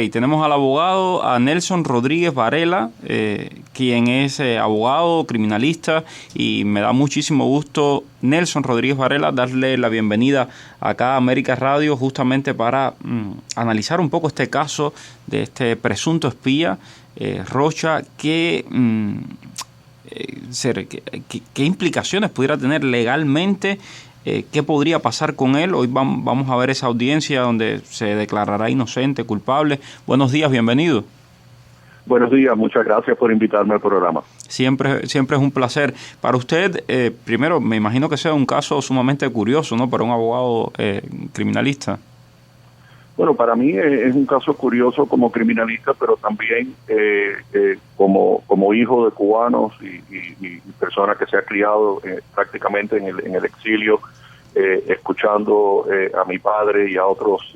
Y tenemos al abogado, a Nelson Rodríguez Varela, quien es abogado, criminalista, y me da muchísimo gusto, Nelson Rodríguez Varela, darle la bienvenida acá a América Radio, justamente para analizar un poco este caso de este presunto espía, Rocha, ¿qué implicaciones pudiera tener legalmente? ¿Qué podría pasar con él? Hoy vamos a ver esa audiencia donde se declarará inocente, culpable. Buenos días, bienvenido. Buenos días, muchas gracias por invitarme al programa. Siempre es un placer. Para usted, primero, me imagino que sea un caso sumamente curioso, ¿no? Para un abogado criminalista. Bueno, para mí es un caso curioso como criminalista, pero también como hijo de cubanos y persona que se ha criado prácticamente en el exilio, escuchando a mi padre y a otros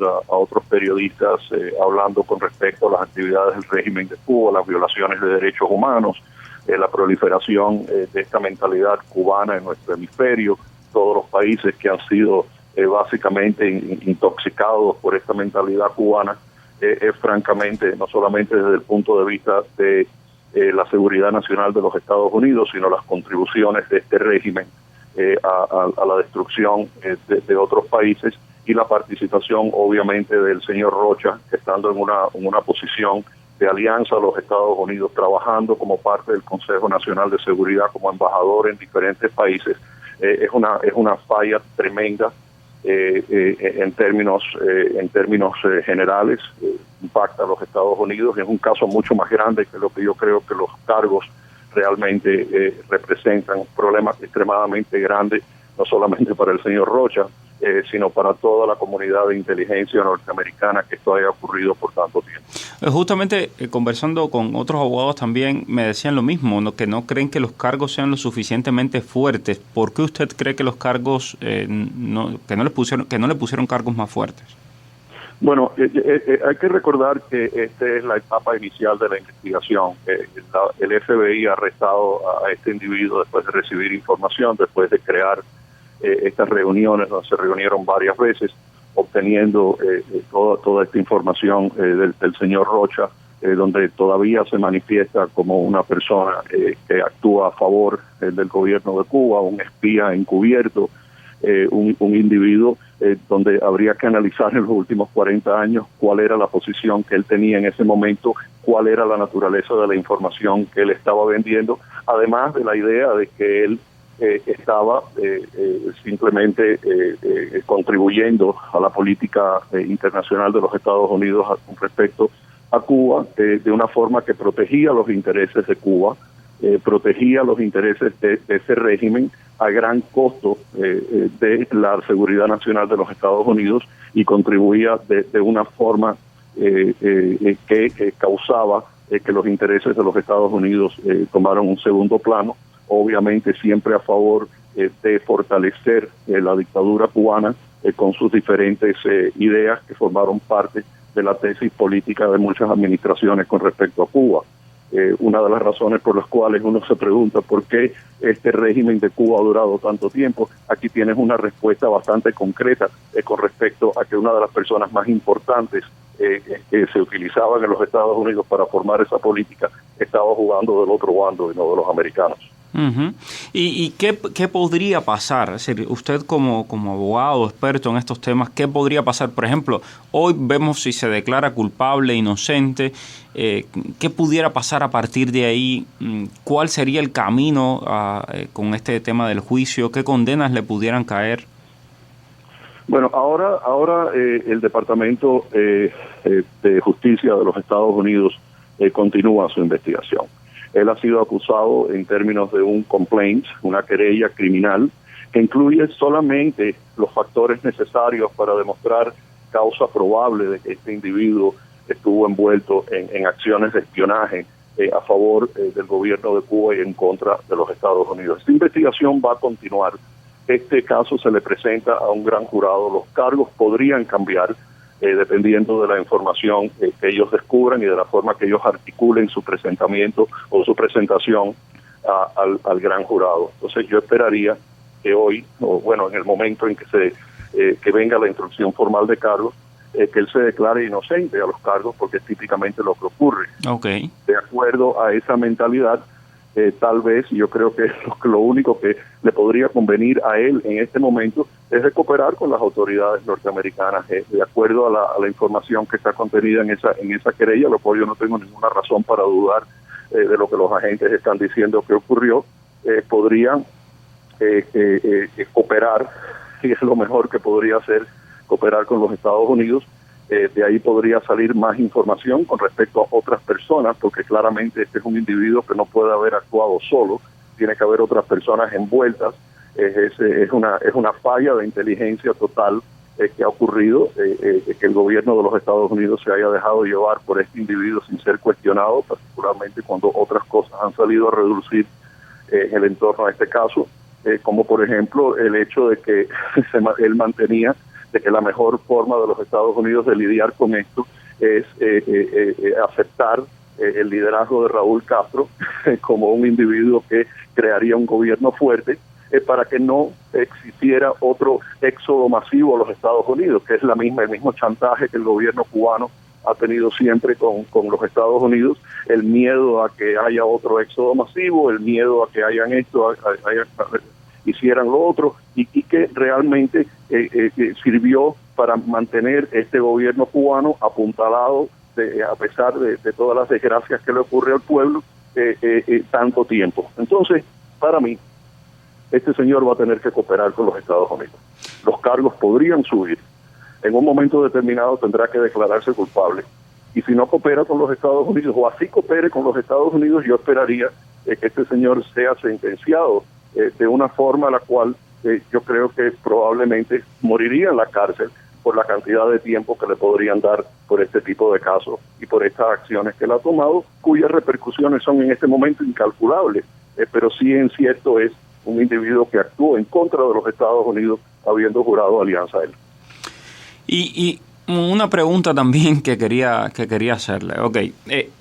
periodistas hablando con respecto a las actividades del régimen de Cuba, las violaciones de derechos humanos, la proliferación de esta mentalidad cubana en nuestro hemisferio, todos los países que han sido básicamente intoxicados por esta mentalidad cubana, es francamente no solamente desde el punto de vista de la seguridad nacional de los Estados Unidos, sino las contribuciones de este régimen a la destrucción de otros países, y la participación obviamente del señor Rocha, que estando en una posición de alianza a los Estados Unidos, trabajando como parte del Consejo Nacional de Seguridad como embajador en diferentes países, es una falla tremenda. En términos generales, impacta a los Estados Unidos. Es un caso mucho más grande que lo que yo creo que los cargos realmente representan. Un problema extremadamente grande, no solamente para el señor Rocha, sino para toda la comunidad de inteligencia norteamericana, que esto haya ocurrido por tanto tiempo. Justamente conversando con otros abogados también me decían lo mismo, ¿no? Que no creen que los cargos sean lo suficientemente fuertes. ¿Por qué usted cree que los cargos que no le pusieron cargos más fuertes? Bueno, hay que recordar que esta es la etapa inicial de la investigación. El FBI ha arrestado a este individuo después de recibir información, después de crear estas reuniones donde se reunieron varias veces, obteniendo toda esta información del señor Rocha, donde todavía se manifiesta como una persona que actúa a favor del gobierno de Cuba, un espía encubierto, un individuo donde habría que analizar en los últimos 40 años cuál era la posición que él tenía en ese momento, cuál era la naturaleza de la información que él estaba vendiendo, además de la idea de que él estaba simplemente contribuyendo a la política internacional de los Estados Unidos con respecto a Cuba, de una forma que protegía los intereses de Cuba, protegía los intereses de ese régimen a gran costo de la seguridad nacional de los Estados Unidos, y contribuía de una forma que causaba que los intereses de los Estados Unidos tomaron un segundo plano, obviamente siempre a favor de fortalecer la dictadura cubana con sus diferentes ideas que formaron parte de la tesis política de muchas administraciones con respecto a Cuba. Una de las razones por las cuales uno se pregunta por qué este régimen de Cuba ha durado tanto tiempo, aquí tienes una respuesta bastante concreta con respecto a que una de las personas más importantes que se utilizaban en los Estados Unidos para formar esa política estaba jugando del otro bando y no de los americanos. Uh-huh. ¿Y qué podría pasar? Es decir, usted como abogado experto en estos temas, ¿qué podría pasar? Por ejemplo, hoy vemos si se declara culpable, inocente. ¿Qué pudiera pasar a partir de ahí? ¿Cuál sería el camino con este tema del juicio? ¿Qué condenas le pudieran caer? Bueno, ahora el Departamento de Justicia de los Estados Unidos continúa su investigación. Él ha sido acusado en términos de un complaint, una querella criminal, que incluye solamente los factores necesarios para demostrar causa probable de que este individuo estuvo envuelto en acciones de espionaje a favor del gobierno de Cuba y en contra de los Estados Unidos. Esta investigación va a continuar. Este caso se le presenta a un gran jurado. Los cargos podrían cambiar dependiendo de la información que ellos descubran y de la forma que ellos articulen su presentamiento o su presentación al gran jurado. Entonces yo esperaría que hoy, o bueno, en el momento en que venga la instrucción formal de cargos, que él se declare inocente a los cargos, porque es típicamente lo que ocurre. Okay. De acuerdo a esa mentalidad, tal vez yo creo que lo único que le podría convenir a él en este momento es de cooperar con las autoridades norteamericanas, de acuerdo a la información que está contenida en esa querella, lo cual yo no tengo ninguna razón para dudar de lo que los agentes están diciendo que ocurrió. Podrían cooperar, y es lo mejor que podría hacer, cooperar con los Estados Unidos. De ahí podría salir más información con respecto a otras personas, porque claramente este es un individuo que no puede haber actuado solo, tiene que haber otras personas envueltas. Es una falla de inteligencia total que ha ocurrido, que el gobierno de los Estados Unidos se haya dejado llevar por este individuo sin ser cuestionado, particularmente cuando otras cosas han salido a reducir en el entorno a este caso, como por ejemplo el hecho de que él mantenía de que la mejor forma de los Estados Unidos de lidiar con esto es aceptar el liderazgo de Raúl Castro como un individuo que crearía un gobierno fuerte para que no existiera otro éxodo masivo a los Estados Unidos, que es el mismo chantaje que el gobierno cubano ha tenido siempre con los Estados Unidos, el miedo a que haya otro éxodo masivo, el miedo a que hayan esto, hicieran lo otro, y que realmente sirvió para mantener este gobierno cubano apuntalado, a pesar de todas las desgracias que le ocurre al pueblo, tanto tiempo. Entonces, para mí, este señor va a tener que cooperar con los Estados Unidos. Los cargos podrían subir. En un momento determinado tendrá que declararse culpable. Y si no coopera con los Estados Unidos, o así coopere con los Estados Unidos, yo esperaría que este señor sea sentenciado de una forma a la cual yo creo que probablemente moriría en la cárcel por la cantidad de tiempo que le podrían dar por este tipo de casos y por estas acciones que él ha tomado, cuyas repercusiones son en este momento incalculables, pero sí en cierto es un individuo que actuó en contra de los Estados Unidos habiendo jurado alianza a él. Y una pregunta también que quería hacerle. Okay,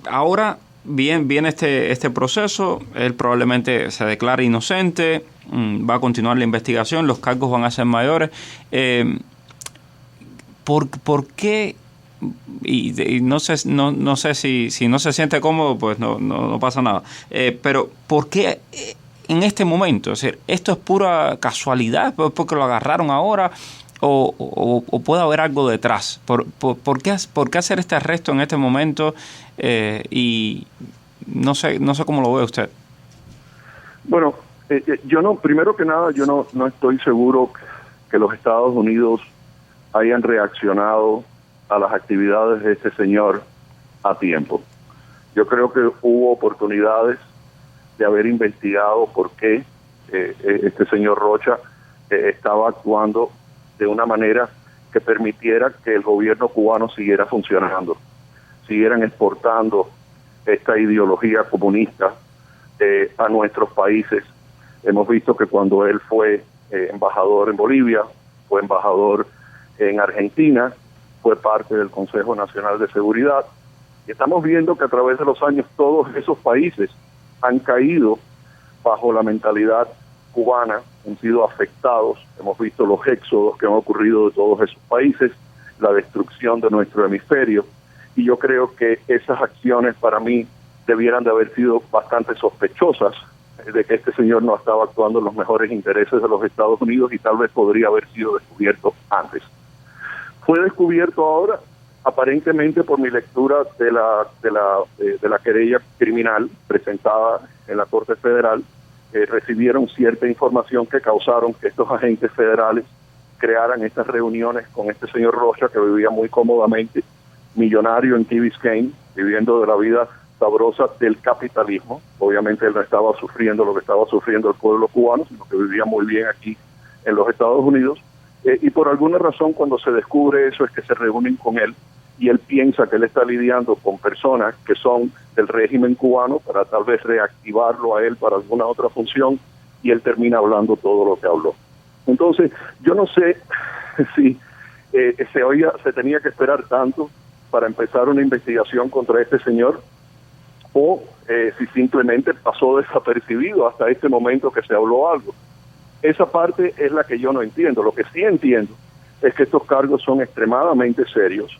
ahora viene este proceso, él probablemente se declara inocente, va a continuar la investigación, los cargos van a ser mayores. ¿Por qué? Y no sé si no se siente cómodo, pues no pasa nada. Pero ¿por qué en este momento? Es decir, ¿esto es pura casualidad? ¿Porque lo agarraron ahora? ¿O puede haber algo detrás? ¿Por qué hacer este arresto en este momento? Y no sé cómo lo ve usted. Bueno, primero que nada, yo no estoy seguro que los Estados Unidos hayan reaccionado a las actividades de este señor a tiempo. Yo creo que hubo oportunidades de haber investigado por qué este señor Rocha estaba actuando de una manera que permitiera que el gobierno cubano siguiera funcionando, siguieran exportando esta ideología comunista a nuestros países. Hemos visto que cuando él fue embajador en Bolivia, fue embajador en Argentina, fue parte del Consejo Nacional de Seguridad, y estamos viendo que a través de los años todos esos países han caído bajo la mentalidad cubana, han sido afectados. Hemos visto los éxodos que han ocurrido de todos esos países, la destrucción de nuestro hemisferio, y yo creo que esas acciones para mí debieran de haber sido bastante sospechosas de que este señor no estaba actuando en los mejores intereses de los Estados Unidos y tal vez podría haber sido descubierto antes. Fue descubierto ahora, aparentemente por mi lectura de la querella criminal presentada en la Corte Federal. Recibieron cierta información que causaron que estos agentes federales crearan estas reuniones con este señor Rocha, que vivía muy cómodamente, millonario en Key Biscayne, viviendo de la vida sabrosa del capitalismo. Obviamente él no estaba sufriendo lo que estaba sufriendo el pueblo cubano, sino que vivía muy bien aquí en los Estados Unidos. Y por alguna razón, cuando se descubre eso, es que se reúnen con él y él piensa que él está lidiando con personas que son del régimen cubano para tal vez reactivarlo a él para alguna otra función, y él termina hablando todo lo que habló. Entonces, yo no sé si se tenía que esperar tanto para empezar una investigación contra este señor, o si simplemente pasó desapercibido hasta este momento que se habló algo. Esa parte es la que yo no entiendo. Lo que sí entiendo es que estos cargos son extremadamente serios.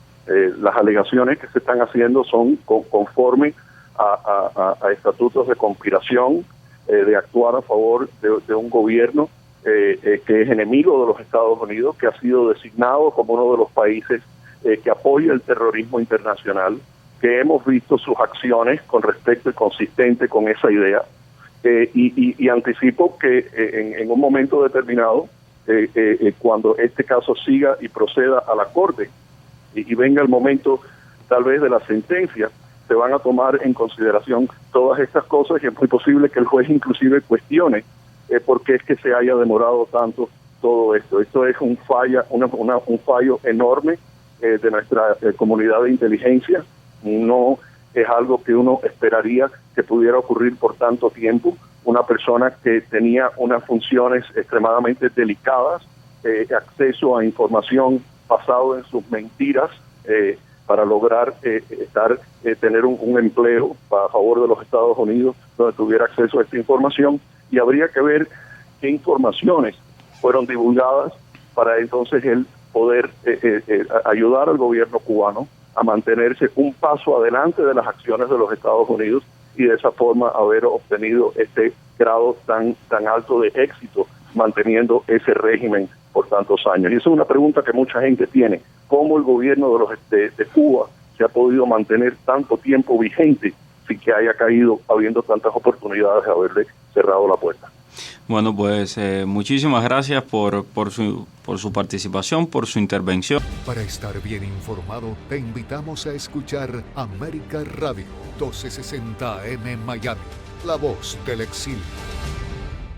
Las alegaciones que se están haciendo son conforme a estatutos de conspiración, de actuar a favor de un gobierno que es enemigo de los Estados Unidos, que ha sido designado como uno de los países que apoya el terrorismo internacional, que hemos visto sus acciones con respecto y consistente con esa idea, y anticipo que en un momento determinado, cuando este caso siga y proceda a la Corte y venga el momento tal vez de la sentencia, se van a tomar en consideración todas estas cosas, y es muy posible que el juez inclusive cuestione por qué es que se haya demorado tanto todo esto. Esto es un fallo enorme de nuestra comunidad de inteligencia. No es algo que uno esperaría que pudiera ocurrir por tanto tiempo. Una persona que tenía unas funciones extremadamente delicadas, acceso a información basado en sus mentiras, para lograr tener un empleo a favor de los Estados Unidos, donde tuviera acceso a esta información, y habría que ver qué informaciones fueron divulgadas para entonces él poder ayudar al gobierno cubano a mantenerse un paso adelante de las acciones de los Estados Unidos, y de esa forma haber obtenido este grado tan alto de éxito manteniendo ese régimen por tantos años. Y esa es una pregunta que mucha gente tiene: ¿cómo el gobierno de Cuba se ha podido mantener tanto tiempo vigente sin que haya caído, habiendo tantas oportunidades de haberle cerrado la puerta? Bueno, pues muchísimas gracias por su participación, por su intervención. Para estar bien informado, te invitamos a escuchar América Radio 1260 AM Miami, la voz del exilio.